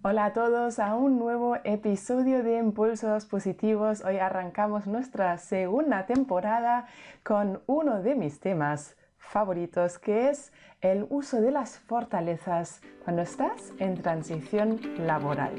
Hola a todos a un nuevo episodio de Impulsos Positivos. Hoy arrancamos nuestra segunda temporada con uno de mis temas favoritos, que es el uso de las fortalezas cuando estás en transición laboral.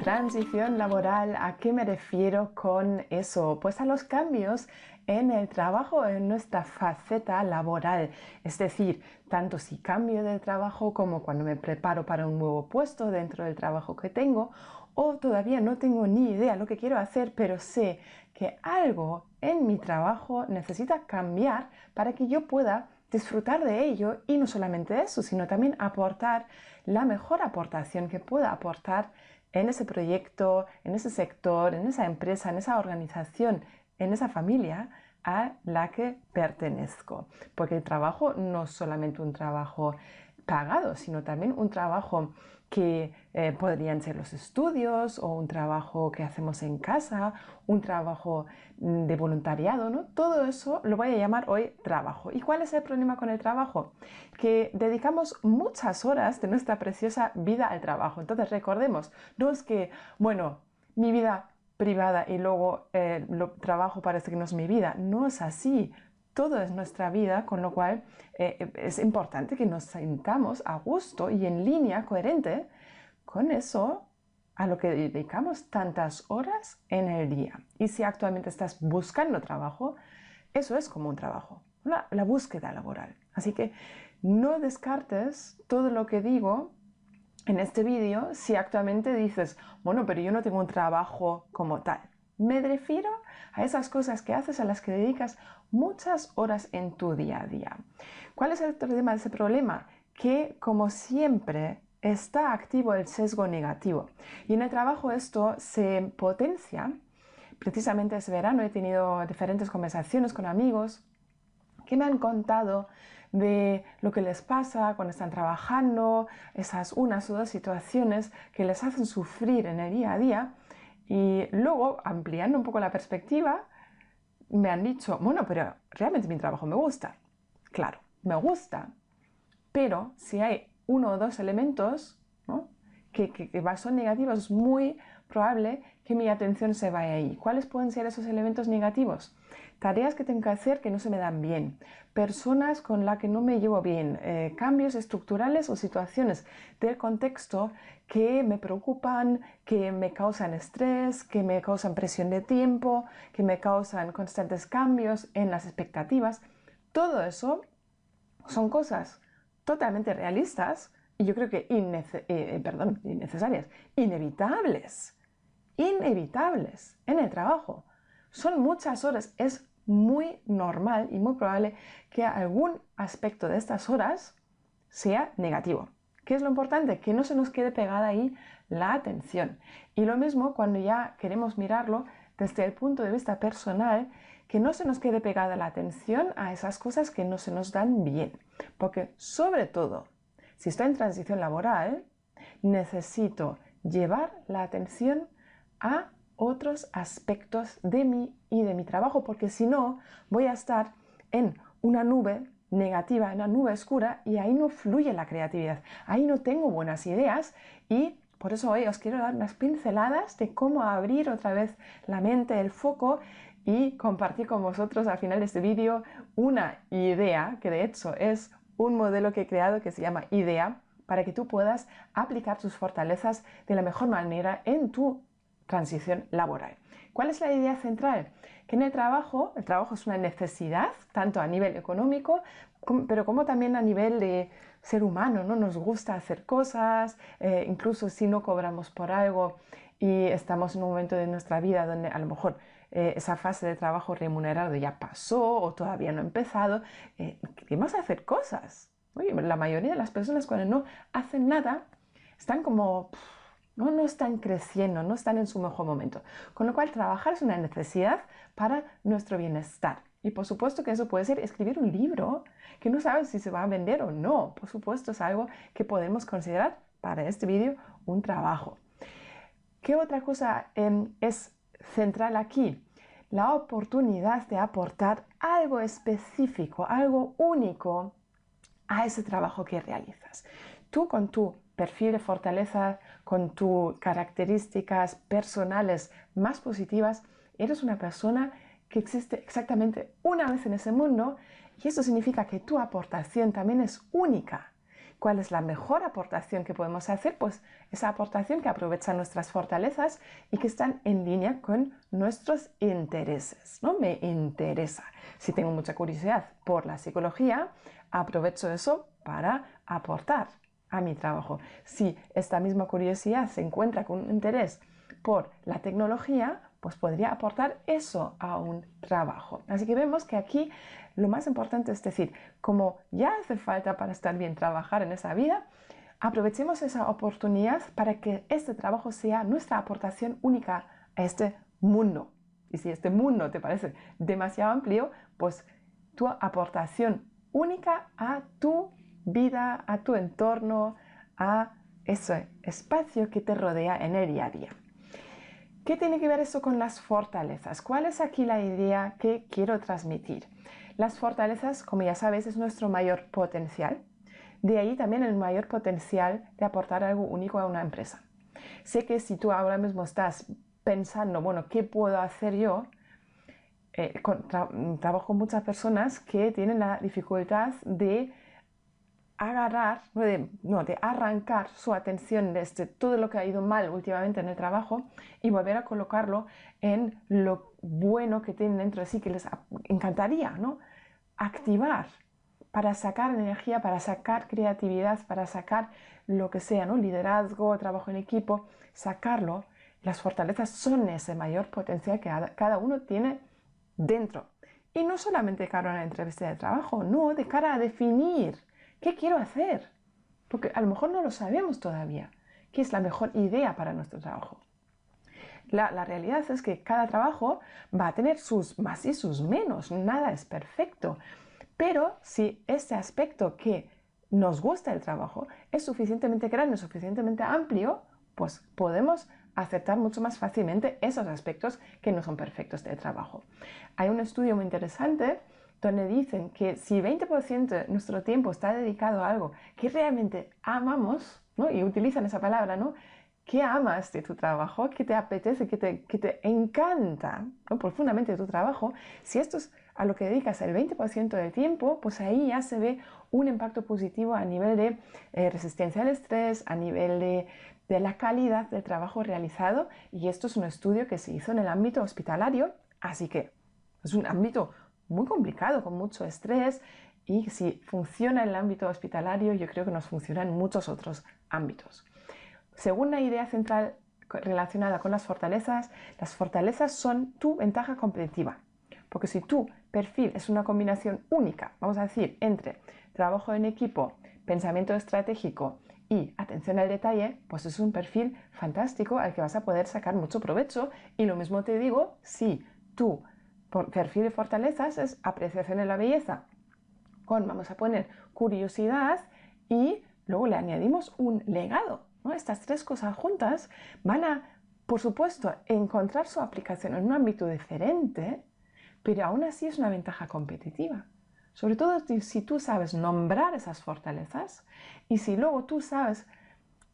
Transición laboral, ¿a qué me refiero con eso? Pues a los cambios en el trabajo, en nuestra faceta laboral. Es decir, tanto si cambio de trabajo como cuando me preparo para un nuevo puesto dentro del trabajo que tengo, o todavía no tengo ni idea lo que quiero hacer, pero sé que algo en mi trabajo necesita cambiar para que yo pueda disfrutar de ello y no solamente eso, sino también aportar la mejor aportación que pueda aportar en ese proyecto, en ese sector, en esa empresa, en esa organización, en esa familia a la que pertenezco. Porque el trabajo no es solamente un trabajo pagado, sino también un trabajo que podrían ser los estudios o un trabajo que hacemos en casa, un trabajo de voluntariado, ¿no? Todo eso lo voy a llamar hoy trabajo. ¿Y cuál es el problema con el trabajo? Que dedicamos muchas horas de nuestra preciosa vida al trabajo. Entonces recordemos, no es que, bueno, mi vida privada y luego lo trabajo parece que no es mi vida. No es así. Todo es nuestra vida, con lo cual es importante que nos sintamos a gusto y en línea, coherente con eso a lo que dedicamos tantas horas en el día. Y si actualmente estás buscando trabajo, eso es como un trabajo, la búsqueda laboral. Así que no descartes todo lo que digo en este vídeo si actualmente dices, bueno, pero yo no tengo un trabajo como tal. Me refiero a esas cosas que haces, a las que dedicas muchas horas en tu día a día. ¿Cuál es el problema de ese problema? Que, como siempre, está activo el sesgo negativo. Y en el trabajo esto se potencia. Precisamente este verano he tenido diferentes conversaciones con amigos que me han contado de lo que les pasa cuando están trabajando, esas unas o dos situaciones que les hacen sufrir en el día a día. Y luego, ampliando un poco la perspectiva, me han dicho, bueno, pero realmente mi trabajo me gusta. Claro, me gusta, pero si hay uno o dos elementos, ¿no?, que son negativos, es muy probable que mi atención se vaya ahí. ¿Cuáles pueden ser esos elementos negativos? Tareas que tengo que hacer que no se me dan bien, personas con las que no me llevo bien, cambios estructurales o situaciones del contexto que me preocupan, que me causan estrés, que me causan presión de tiempo, que me causan constantes cambios en las expectativas. Todo eso son cosas totalmente realistas y yo creo que innecesarias, inevitables en el trabajo. Son muchas horas, es muy normal y muy probable que algún aspecto de estas horas sea negativo. ¿Qué es lo importante? Que no se nos quede pegada ahí la atención. Y lo mismo cuando ya queremos mirarlo desde el punto de vista personal, que no se nos quede pegada la atención a esas cosas que no se nos dan bien. Porque sobre todo, si estoy en transición laboral, necesito llevar la atención a otros aspectos de mí y de mi trabajo, porque si no, voy a estar en una nube negativa, en una nube oscura, y ahí no fluye la creatividad, ahí no tengo buenas ideas. Y por eso hoy os quiero dar unas pinceladas de cómo abrir otra vez la mente, el foco, y compartir con vosotros al final de este vídeo una idea, que de hecho es un modelo que he creado que se llama IDEA, para que tú puedas aplicar tus fortalezas de la mejor manera en tu transición laboral. ¿Cuál es la idea central? Que en el trabajo es una necesidad, tanto a nivel económico, pero como también a nivel de ser humano, ¿no? Nos gusta hacer cosas, incluso si no cobramos por algo y estamos en un momento de nuestra vida donde a lo mejor esa fase de trabajo remunerado ya pasó o todavía no ha empezado, queremos hacer cosas. Oye, la mayoría de las personas cuando no hacen nada están como... no están creciendo, no están en su mejor momento. Con lo cual, trabajar es una necesidad para nuestro bienestar. Y por supuesto que eso puede ser escribir un libro que no sabes si se va a vender o no. Por supuesto, es algo que podemos considerar para este vídeo un trabajo. ¿Qué otra cosa es central aquí? la oportunidad de aportar algo específico, algo único a ese trabajo que realizas. Tú con tu perfil de fortaleza, con tus características personales más positivas, eres una persona que existe exactamente una vez en ese mundo y eso significa que tu aportación también es única. ¿Cuál es la mejor aportación que podemos hacer? Pues esa aportación que aprovecha nuestras fortalezas y que están en línea con nuestros intereses, ¿no? Me interesa. Si tengo mucha curiosidad por la psicología, aprovecho eso para aportar a mi trabajo. Si esta misma curiosidad se encuentra con un interés por la tecnología, pues podría aportar eso a un trabajo. Así que vemos que aquí lo más importante es decir, como ya hace falta para estar bien trabajar en esa vida, aprovechemos esa oportunidad para que este trabajo sea nuestra aportación única a este mundo. Y si este mundo te parece demasiado amplio, pues tu aportación única a tu vida, a tu entorno, a ese espacio que te rodea en el día a día. ¿Qué tiene que ver eso con las fortalezas? ¿Cuál es aquí la idea que quiero transmitir? Las fortalezas, como ya sabes, es nuestro mayor potencial. De ahí también el mayor potencial de aportar algo único a una empresa. Sé que si tú ahora mismo estás pensando, bueno, ¿qué puedo hacer yo? Trabajo con muchas personas que tienen la dificultad de agarrar, de arrancar su atención desde todo lo que ha ido mal últimamente en el trabajo y volver a colocarlo en lo bueno que tienen dentro de sí, que les encantaría, ¿no? Activar para sacar energía, para sacar creatividad, para sacar lo que sea, ¿no? Liderazgo, trabajo en equipo, sacarlo. Las fortalezas son ese mayor potencial que cada uno tiene dentro. Y no solamente de cara a una entrevista de trabajo, no, de cara a definir qué quiero hacer. Porque a lo mejor no lo sabemos todavía. ¿Qué es la mejor idea para nuestro trabajo? La realidad es que cada trabajo va a tener sus más y sus menos. Nada es perfecto. Pero si este aspecto que nos gusta el trabajo es suficientemente grande, suficientemente amplio, pues podemos aceptar mucho más fácilmente esos aspectos que no son perfectos del trabajo. Hay un estudio muy interesante donde dicen que si 20% de nuestro tiempo está dedicado a algo que realmente amamos, ¿no? Y utilizan esa palabra, ¿no? ¿Qué amas de tu trabajo? ¿Qué te apetece? ¿Qué te encanta, ¿no? Profundamente de tu trabajo? Si esto es a lo que dedicas el 20% del tiempo, pues ahí ya se ve un impacto positivo a nivel de resistencia al estrés, a nivel de la calidad del trabajo realizado. Y esto es un estudio que se hizo en el ámbito hospitalario, así que es un ámbito muy complicado, con mucho estrés, y si funciona en el ámbito hospitalario, yo creo que nos funciona en muchos otros ámbitos. Segunda idea central relacionada con las fortalezas son tu ventaja competitiva. Porque si tu perfil es una combinación única, vamos a decir, entre trabajo en equipo, pensamiento estratégico y atención al detalle, pues es un perfil fantástico al que vas a poder sacar mucho provecho. Y lo mismo te digo si tu perfil de fortalezas es apreciación de la belleza, con, vamos a poner, curiosidad y luego le añadimos un legado, ¿no? Estas tres cosas juntas van a, por supuesto, encontrar su aplicación en un ámbito diferente, pero aún así es una ventaja competitiva. Sobre todo si tú sabes nombrar esas fortalezas y si luego tú sabes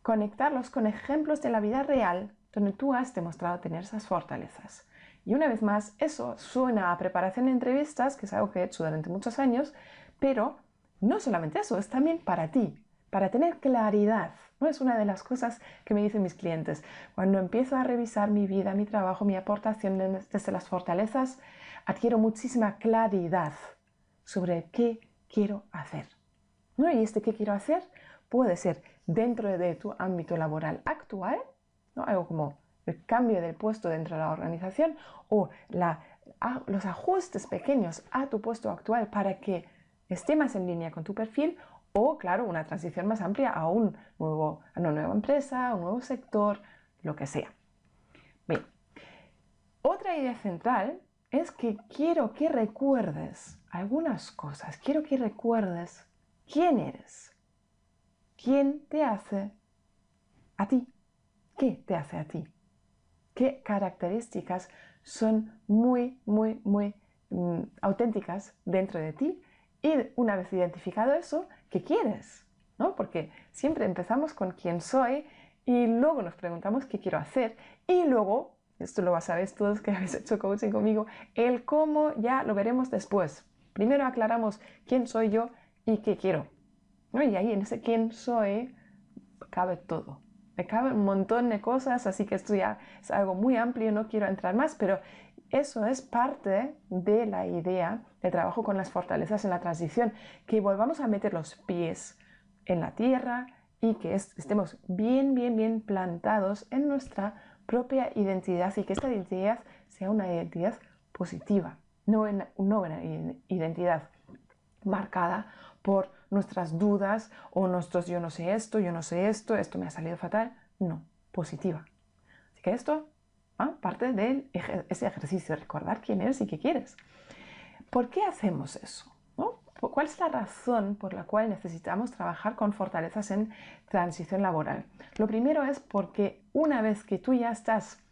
conectarlos con ejemplos de la vida real donde tú has demostrado tener esas fortalezas. Y una vez más, eso suena a preparación de entrevistas, que es algo que he hecho durante muchos años, pero no solamente eso, es también para ti, para tener claridad. ¿No? Es una de las cosas que me dicen mis clientes. Cuando empiezo a revisar mi vida, mi trabajo, mi aportación desde las fortalezas, adquiero muchísima claridad sobre qué quiero hacer. ¿No? Y este qué quiero hacer puede ser dentro de tu ámbito laboral actual, ¿no? Algo como el cambio del puesto dentro de la organización o los ajustes pequeños a tu puesto actual para que esté más en línea con tu perfil o, claro, una transición más amplia a una nueva empresa, a un nuevo sector, lo que sea. Bien, otra idea central es que quiero que recuerdes algunas cosas, quiero que recuerdes quién eres, quién te hace a ti, qué te hace a ti, qué características son muy, muy, muy auténticas dentro de ti. Y una vez identificado eso, ¿qué quieres? ¿No? Porque siempre empezamos con quién soy y luego nos preguntamos qué quiero hacer y luego, esto lo sabéis todos que habéis hecho coaching conmigo, el cómo ya lo veremos después. Primero aclaramos quién soy yo y qué quiero, ¿no? Y ahí en ese quién soy cabe todo. Me cabe un montón de cosas, así que esto ya es algo muy amplio, no quiero entrar más, pero eso es parte de la idea de trabajo con las fortalezas en la transición, que volvamos a meter los pies en la tierra y que estemos bien, bien, bien plantados en nuestra propia identidad y que esta identidad sea una identidad positiva, no una identidad marcada por nuestras dudas o nuestros yo no sé esto, esto me ha salido fatal. No, positiva. Así que esto parte de ese ejercicio de recordar quién eres y qué quieres. ¿Por qué hacemos eso? ¿No? ¿Cuál es la razón por la cual necesitamos trabajar con fortalezas en transición laboral? Lo primero es porque una vez que tú ya estás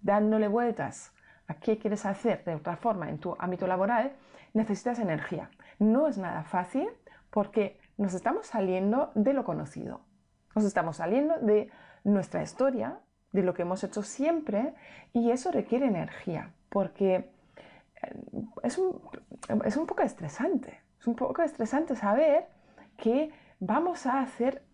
dándole vueltas a qué quieres hacer de otra forma en tu ámbito laboral, necesitas energía. No es nada fácil porque nos estamos saliendo de lo conocido. Nos estamos saliendo de nuestra historia, de lo que hemos hecho siempre, y eso requiere energía porque es un poco estresante. Es un poco estresante saber que vamos a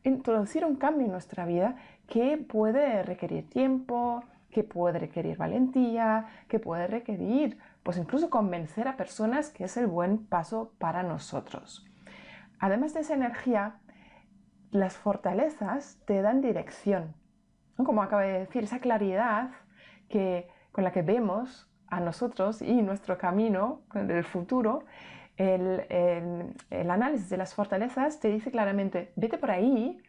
introducir un cambio en nuestra vida que puede requerir tiempo, que puede requerir valentía, que puede requerir, pues incluso convencer a personas que es el buen paso para nosotros. Además de esa energía, las fortalezas te dan dirección, ¿no? Como acabo de decir, esa claridad con la que vemos a nosotros y nuestro camino del futuro. El análisis de las fortalezas te dice claramente, vete por ahí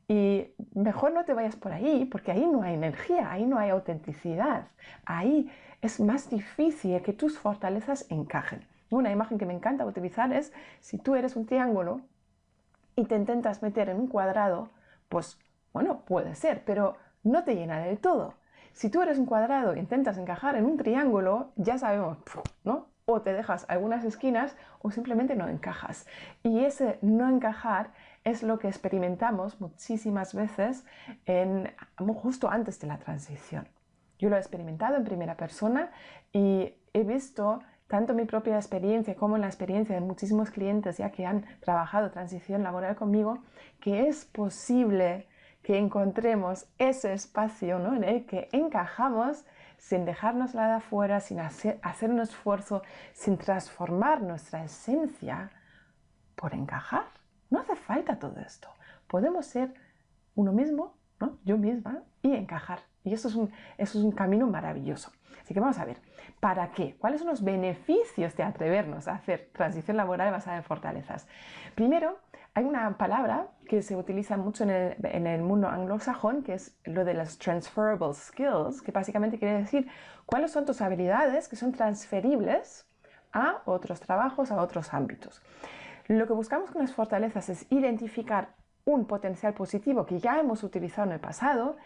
y mejor no te vayas por ahí porque ahí no hay energía, ahí no hay autenticidad, ahí es más difícil que tus fortalezas encajen. Una imagen que me encanta utilizar es si tú eres un triángulo y te intentas meter en un cuadrado, pues bueno, puede ser, pero no te llena del todo. Si tú eres un cuadrado e intentas encajar en un triángulo, ya sabemos, ¿no? O te dejas algunas esquinas o simplemente no encajas. Y ese no encajar es lo que experimentamos muchísimas veces justo antes de la transición. Yo lo he experimentado en primera persona y he visto tanto mi propia experiencia como la experiencia de muchísimos clientes ya que han trabajado transición laboral conmigo, que es posible que encontremos ese espacio, ¿no?, en el que encajamos sin dejarnos nada afuera, sin hacer un esfuerzo, sin transformar nuestra esencia por encajar. No hace falta todo esto. Podemos ser uno mismo, ¿no?, yo misma, y encajar. Y eso es un camino maravilloso. Así que vamos a ver, ¿para qué? ¿Cuáles son los beneficios de atrevernos a hacer transición laboral basada en fortalezas? Primero, hay una palabra que se utiliza mucho en el mundo anglosajón, que es lo de las transferable skills, que básicamente quiere decir cuáles son tus habilidades que son transferibles a otros trabajos, a otros ámbitos. Lo que buscamos con las fortalezas es identificar un potencial positivo que ya hemos utilizado en el pasado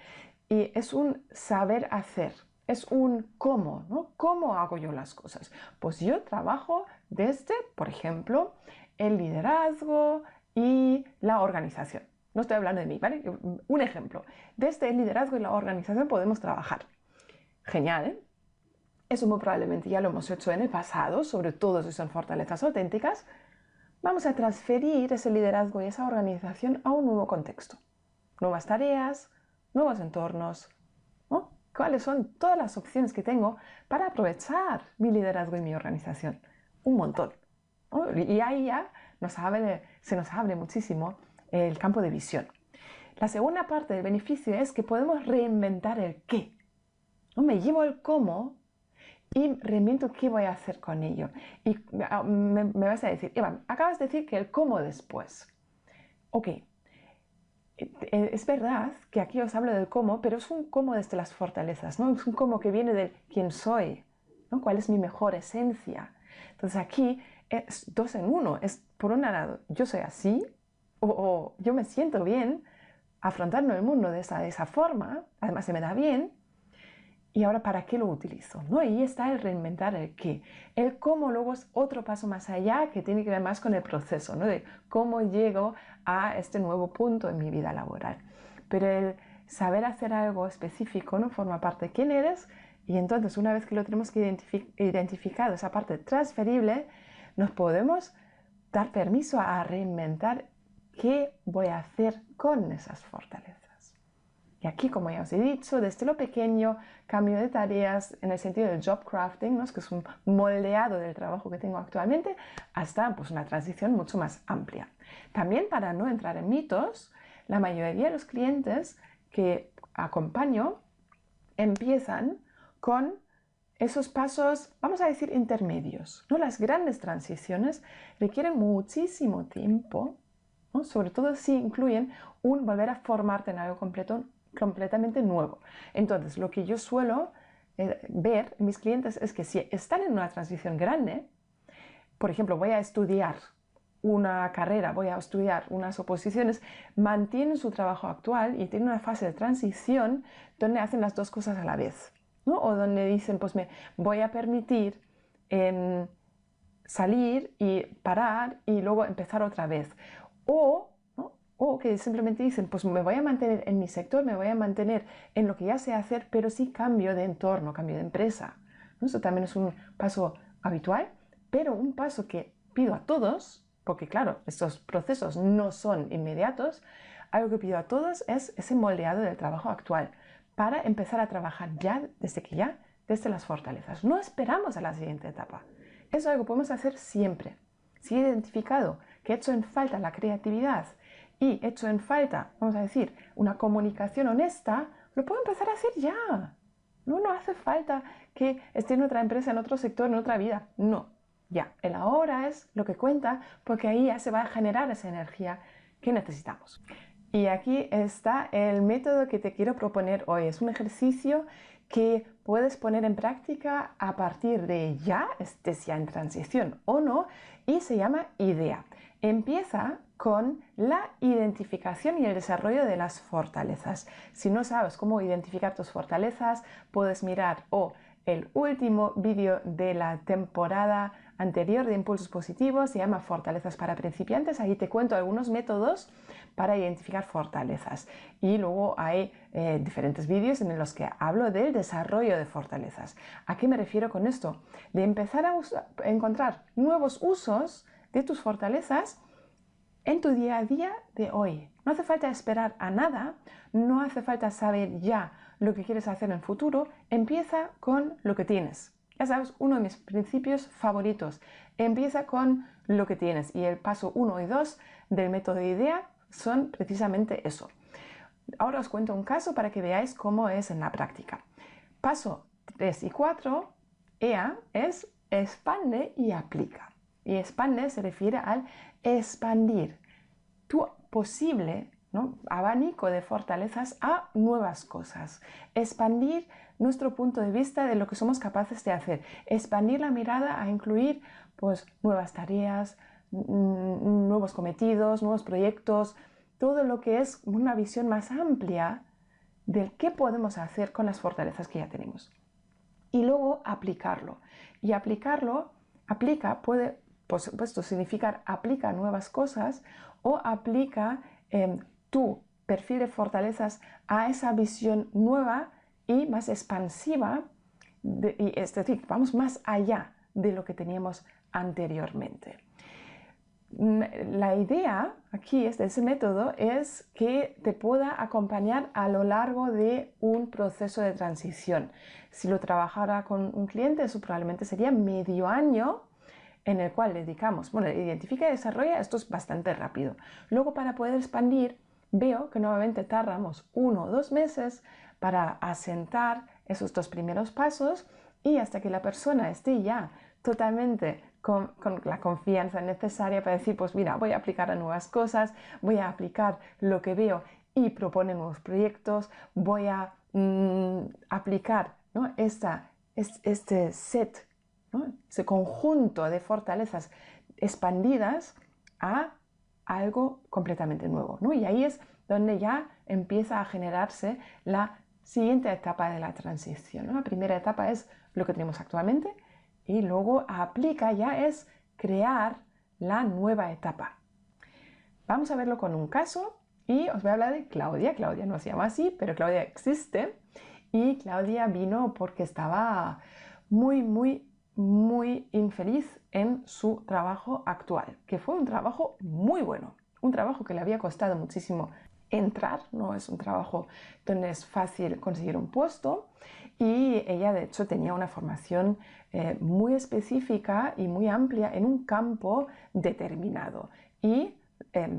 y es un saber hacer, es un cómo, ¿no? ¿Cómo hago yo las cosas? Pues yo trabajo desde, por ejemplo, el liderazgo y la organización. No estoy hablando de mí, ¿vale? Un ejemplo. Desde el liderazgo y la organización podemos trabajar. Genial, ¿eh? Eso muy probablemente ya lo hemos hecho en el pasado, sobre todo si son fortalezas auténticas. Vamos a transferir ese liderazgo y esa organización a un nuevo contexto. Nuevas tareas, nuevos entornos, ¿no? ¿Cuáles son todas las opciones que tengo para aprovechar mi liderazgo y mi organización? Un montón, ¿no? Y ahí ya se nos abre muchísimo el campo de visión. La segunda parte del beneficio es que podemos reinventar el qué. ¿No? Me llevo el cómo y reinvento qué voy a hacer con ello. Y me vas a decir, Eva, acabas de decir que el cómo después. Ok, es verdad que aquí os hablo del cómo, pero es un cómo desde las fortalezas, ¿no? Es un cómo que viene de quién soy, ¿no? ¿Cuál es mi mejor esencia? Entonces aquí es dos en uno. Es, por un lado, yo soy así, o yo me siento bien afrontando el mundo de esa forma, además se me da bien, ¿Y ahora para qué lo utilizo? ¿No? Ahí está el reinventar el qué. El cómo luego es otro paso más allá que tiene que ver más con el proceso, ¿no? De cómo llego a este nuevo punto en mi vida laboral. Pero el saber hacer algo específico, ¿no? Forma parte de quién eres, y entonces una vez que lo tenemos que identificado, esa parte transferible, nos podemos dar permiso a reinventar qué voy a hacer con esas fortalezas. Y aquí, como ya os he dicho, desde lo pequeño, cambio de tareas en el sentido del job crafting, ¿no? Que es un moldeado del trabajo que tengo actualmente, hasta pues, una transición mucho más amplia. También, para no entrar en mitos, la mayoría de los clientes que acompaño empiezan con esos pasos, vamos a decir, intermedios, ¿no? Las grandes transiciones requieren muchísimo tiempo, ¿no? Sobre todo si incluyen un volver a formarte en algo completamente nuevo. Entonces, lo que yo suelo ver en mis clientes es que si están en una transición grande, por ejemplo, voy a estudiar una carrera, voy a estudiar unas oposiciones, mantienen su trabajo actual y tienen una fase de transición donde hacen las dos cosas a la vez, ¿no? O donde dicen, pues me voy a permitir salir y parar y luego empezar otra vez. O que simplemente dicen, pues me voy a mantener en mi sector, me voy a mantener en lo que ya sé hacer, pero sí cambio de entorno, cambio de empresa, ¿no? Eso también es un paso habitual, pero un paso que pido a todos, porque claro, estos procesos no son inmediatos, algo que pido a todos es ese moldeado del trabajo actual, para empezar a trabajar desde las fortalezas. No esperamos a la siguiente etapa. Eso es algo que podemos hacer siempre. Si he identificado que he hecho en falta la creatividad y he hecho en falta, vamos a decir, una comunicación honesta, lo puedo empezar a hacer ya. No hace falta que esté en otra empresa, en otro sector, en otra vida. No, ya. El ahora es lo que cuenta, porque ahí ya se va a generar esa energía que necesitamos. Y aquí está el método que te quiero proponer hoy. Es un ejercicio que puedes poner en práctica a partir de ya, estés ya en transición o no, y se llama IDEA. Empieza con la identificación y el desarrollo de las fortalezas. Si no sabes cómo identificar tus fortalezas, puedes mirar el último vídeo de la temporada anterior de Impulsos Positivos, se llama Fortalezas para Principiantes. Ahí te cuento algunos métodos para identificar fortalezas. Y luego hay diferentes vídeos en los que hablo del desarrollo de fortalezas. ¿A qué me refiero con esto? De empezar a encontrar nuevos usos de tus fortalezas en tu día a día de hoy. No hace falta esperar a nada, no hace falta saber ya lo que quieres hacer en el futuro, empieza con lo que tienes. Ya sabes, uno de mis principios favoritos, empieza con lo que tienes, y el paso 1 y 2 del método IDEA son precisamente eso. Ahora os cuento un caso para que veáis cómo es en la práctica. Paso 3 y 4, EA, es expande y aplica. Y expande se refiere al expandir tu posible, ¿no?, abanico de fortalezas a nuevas cosas. Expandir nuestro punto de vista de lo que somos capaces de hacer. Expandir la mirada a incluir pues, nuevas tareas, nuevos cometidos, nuevos proyectos, todo lo que es una visión más amplia del qué podemos hacer con las fortalezas que ya tenemos. Y luego aplicarlo. Y aplicarlo, puede, por supuesto, significar aplica nuevas cosas o aplica tu perfil de fortalezas a esa visión nueva y más expansiva, es decir, vamos más allá de lo que teníamos anteriormente. La idea aquí de ese método es que te pueda acompañar a lo largo de un proceso de transición. Si lo trabajara con un cliente, eso probablemente sería medio año en el cual dedicamos, identifica y desarrolla, esto es bastante rápido. Luego, para poder expandir, veo que nuevamente tardamos 1 o 2 meses para asentar esos 2 primeros pasos, y hasta que la persona esté ya totalmente con la confianza necesaria para decir, pues mira, voy a aplicar a nuevas cosas, voy a aplicar lo que veo y propone nuevos proyectos, voy a aplicar, ¿no?, este set, ¿no?, ese conjunto de fortalezas expandidas a algo completamente nuevo, ¿no? Y ahí es donde ya empieza a generarse la siguiente etapa de la transición, ¿no? La primera etapa es lo que tenemos actualmente y luego aplica ya es crear la nueva etapa. Vamos a verlo con un caso y os voy a hablar de Claudia. Claudia no se llama así, pero Claudia existe y Claudia vino porque estaba muy infeliz en su trabajo actual, que fue un trabajo muy bueno, un trabajo que le había costado muchísimo entrar, no es un trabajo donde es fácil conseguir un puesto y ella de hecho tenía una formación muy específica y muy amplia en un campo determinado y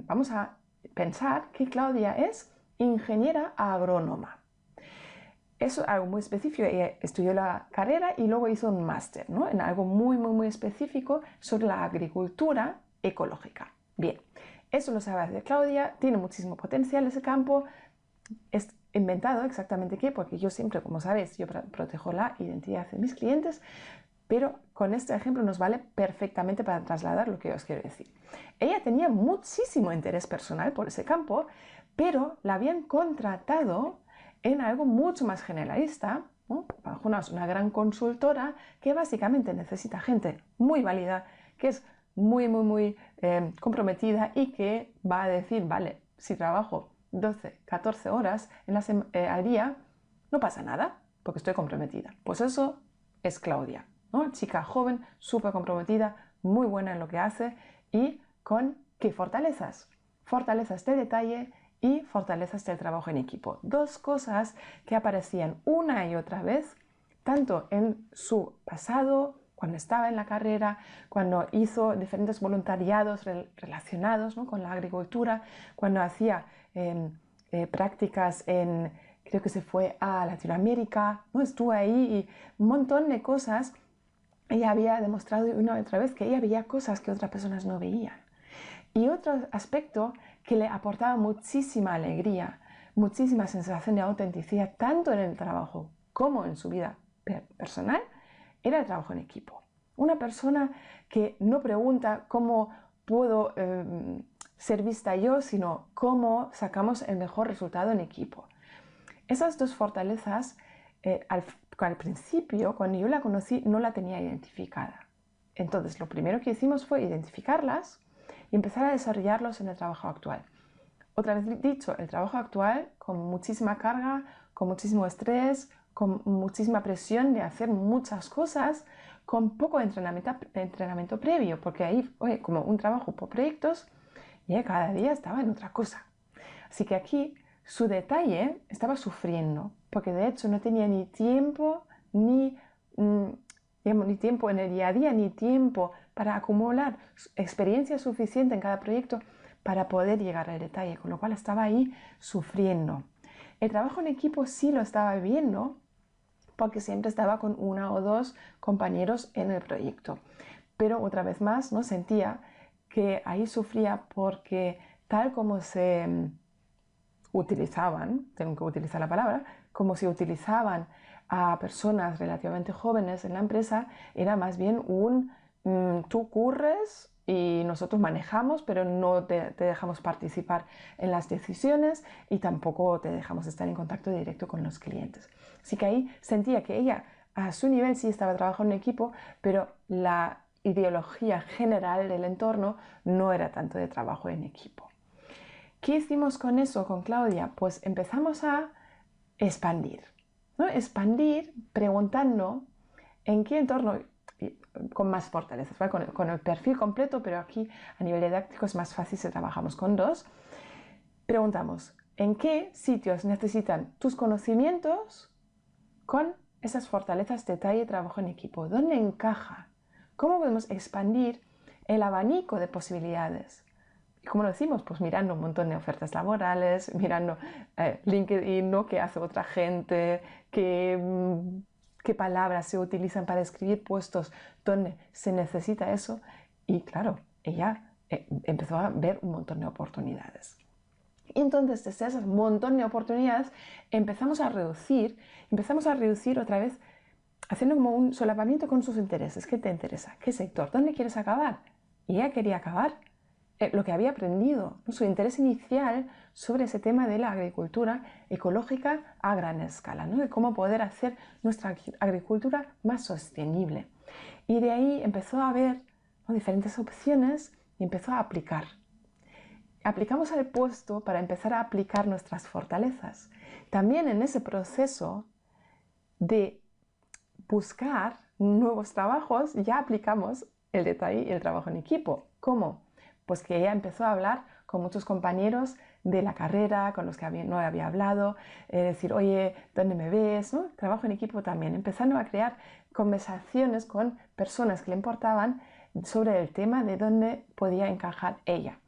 vamos a pensar que Claudia es ingeniera agrónoma. Eso es algo muy específico. Ella estudió la carrera y luego hizo un máster, ¿no? En algo muy específico sobre la agricultura ecológica. Bien, eso lo sabe de Claudia, tiene muchísimo potencial ese campo. Es inventado exactamente qué, porque yo siempre, como sabéis, yo protejo la identidad de mis clientes, pero con este ejemplo nos vale perfectamente para trasladar lo que os quiero decir. Ella tenía muchísimo interés personal por ese campo, pero la habían contratado en algo mucho más generalista, ¿no? Bajo una gran consultora que básicamente necesita gente muy válida, que es muy comprometida y que va a decir, vale, si trabajo 12, 14 horas al día, no pasa nada, porque estoy comprometida. Pues eso es Claudia, ¿no? Chica joven, súper comprometida, muy buena en lo que hace y con ¿qué fortalezas? Fortalezas de detalle y fortalezas del trabajo en equipo. Dos cosas que aparecían una y otra vez, tanto en su pasado, cuando estaba en la carrera, cuando hizo diferentes voluntariados relacionados, ¿no? Con la agricultura, cuando hacía prácticas creo que se fue a Latinoamérica, ¿no? Estuvo ahí y un montón de cosas. Ella había demostrado una y otra vez que ella veía cosas que otras personas no veían. Y otro aspecto que le aportaba muchísima alegría, muchísima sensación de autenticidad, tanto en el trabajo como en su vida personal, era el trabajo en equipo. Una persona que no pregunta cómo puedo ser vista yo, sino cómo sacamos el mejor resultado en equipo. Esas dos fortalezas, al principio, cuando yo la conocí, no la tenía identificada. Entonces, lo primero que hicimos fue identificarlas y empezar a desarrollarlos en el trabajo actual. Otra vez dicho, el trabajo actual con muchísima carga, con muchísimo estrés, con muchísima presión de hacer muchas cosas, con poco entrenamiento previo, porque ahí, oye, como un trabajo por proyectos, y cada día estaba en otra cosa. Así que aquí su detalle estaba sufriendo, porque de hecho no tenía ni tiempo, ni tiempo en el día a día, ni tiempo para acumular experiencia suficiente en cada proyecto para poder llegar al detalle, con lo cual estaba ahí sufriendo. El trabajo en equipo sí lo estaba viendo, porque siempre estaba con una o dos compañeros en el proyecto. Pero otra vez más, ¿no? Sentía que ahí sufría porque tal como se utilizaban, tengo que utilizar la palabra, como se utilizaban a personas relativamente jóvenes en la empresa, era más bien tú curres y nosotros manejamos, pero no te dejamos participar en las decisiones y tampoco te dejamos estar en contacto directo con los clientes. Así que ahí sentía que ella a su nivel sí estaba trabajando en equipo, pero la ideología general del entorno no era tanto de trabajo en equipo. ¿Qué hicimos con eso, con Claudia? Pues empezamos a expandir, ¿no? Expandir preguntando en qué entorno, con más fortalezas, ¿vale? Con el perfil completo, pero aquí a nivel didáctico es más fácil si trabajamos con dos. Preguntamos, ¿en qué sitios necesitan tus conocimientos con esas fortalezas, detalle y trabajo en equipo? ¿Dónde encaja? ¿Cómo podemos expandir el abanico de posibilidades? ¿Y cómo lo decimos? Pues mirando un montón de ofertas laborales, mirando LinkedIn, ¿no? ¿Qué hace otra gente? ¿Qué palabras se utilizan para escribir puestos donde se necesita eso? Y claro, ella empezó a ver un montón de oportunidades. Y entonces, desde ese montón de oportunidades, empezamos a reducir otra vez, haciendo como un solapamiento con sus intereses. ¿Qué te interesa? ¿Qué sector? ¿Dónde quieres acabar? Y ella quería acabar lo que había aprendido, ¿no? Su interés inicial sobre ese tema de la agricultura ecológica a gran escala, ¿no? De cómo poder hacer nuestra agricultura más sostenible. Y de ahí empezó a ver, ¿no?, diferentes opciones y empezó a aplicar. Aplicamos al puesto para empezar a aplicar nuestras fortalezas. También en ese proceso de buscar nuevos trabajos ya aplicamos el detalle y el trabajo en equipo. ¿Cómo? Pues que ella empezó a hablar con muchos compañeros de la carrera, con los que no había hablado, decir, oye, ¿dónde me ves? ¿No? Trabajo en equipo también, empezando a crear conversaciones con personas que le importaban sobre el tema de dónde podía encajar ella.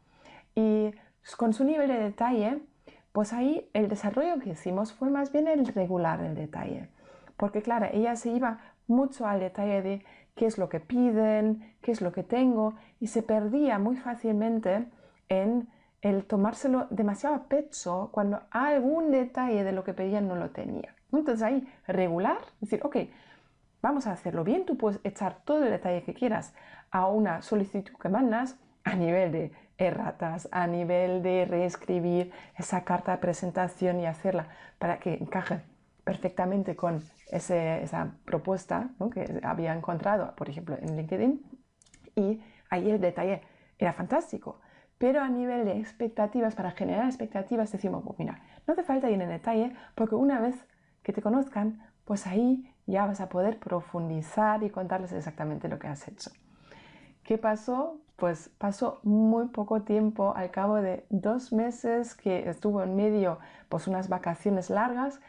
Y con su nivel de detalle, pues ahí el desarrollo que hicimos fue más bien el regular el detalle. Porque claro, ella se iba mucho al detalle de qué es lo que piden, qué es lo que tengo, y se perdía muy fácilmente en el tomárselo demasiado a pecho cuando algún detalle de lo que pedían no lo tenía. Entonces ahí regular, decir, ok, vamos a hacerlo bien, tú puedes echar todo el detalle que quieras a una solicitud que mandas a nivel de erratas, a nivel de reescribir esa carta de presentación y hacerla para que encaje perfectamente con esa propuesta, ¿no?, que había encontrado, por ejemplo, en LinkedIn. Y ahí el detalle era fantástico. Pero a nivel de expectativas, para generar expectativas, decimos, pues mira, no hace falta ir en detalle porque una vez que te conozcan, pues ahí ya vas a poder profundizar y contarles exactamente lo que has hecho. ¿Qué pasó? Pues pasó muy poco tiempo, al cabo de 2 meses que estuvo en medio, pues unas vacaciones largas,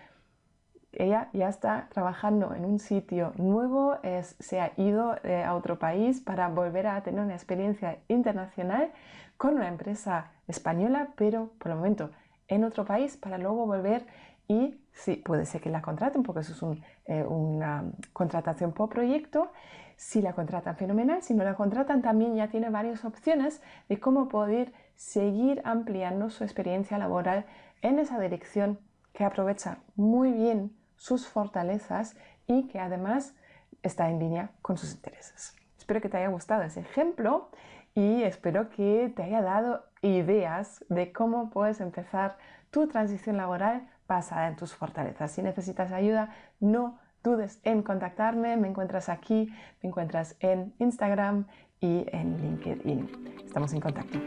ella ya está trabajando en un sitio nuevo, se ha ido a otro país para volver a tener una experiencia internacional con una empresa española, pero por el momento en otro país, para luego volver y sí, puede ser que la contraten, porque eso es una contratación por proyecto. Si la contratan, fenomenal. Si no la contratan, también ya tiene varias opciones de cómo poder seguir ampliando su experiencia laboral en esa dirección, que aprovecha muy bien sus fortalezas y que además está en línea con sus intereses. Espero que te haya gustado ese ejemplo y espero que te haya dado ideas de cómo puedes empezar tu transición laboral basada en tus fortalezas. Si necesitas ayuda, no dudes en contactarme. Me encuentras aquí, me encuentras en Instagram y en LinkedIn. Estamos en contacto.